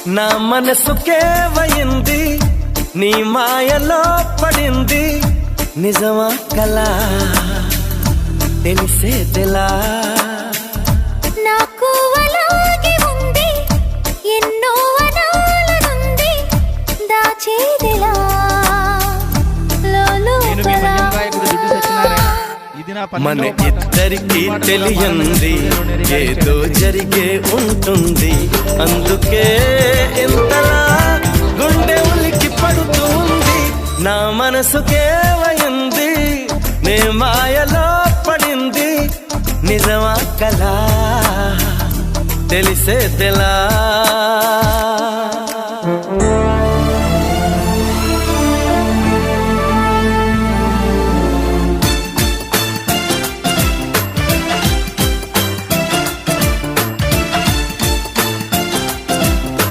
నా మనసుకేవయింది నీ మాయలో పడింది నిజమా కలా తెలిసేదెలా నాకు అలాగే ఉంది ఎన్నో అనాలనుంది దాచేదెలా మన ఇద్దరికి తెలియంది ఏదో జరిగే ఉంటుంది అందుకే ఎంతలా గుండె ఉలికి పడుతుంది నా మనసుకేవయింది నే మాయలో పడింది నిజమా కలా తెలిసేదెలా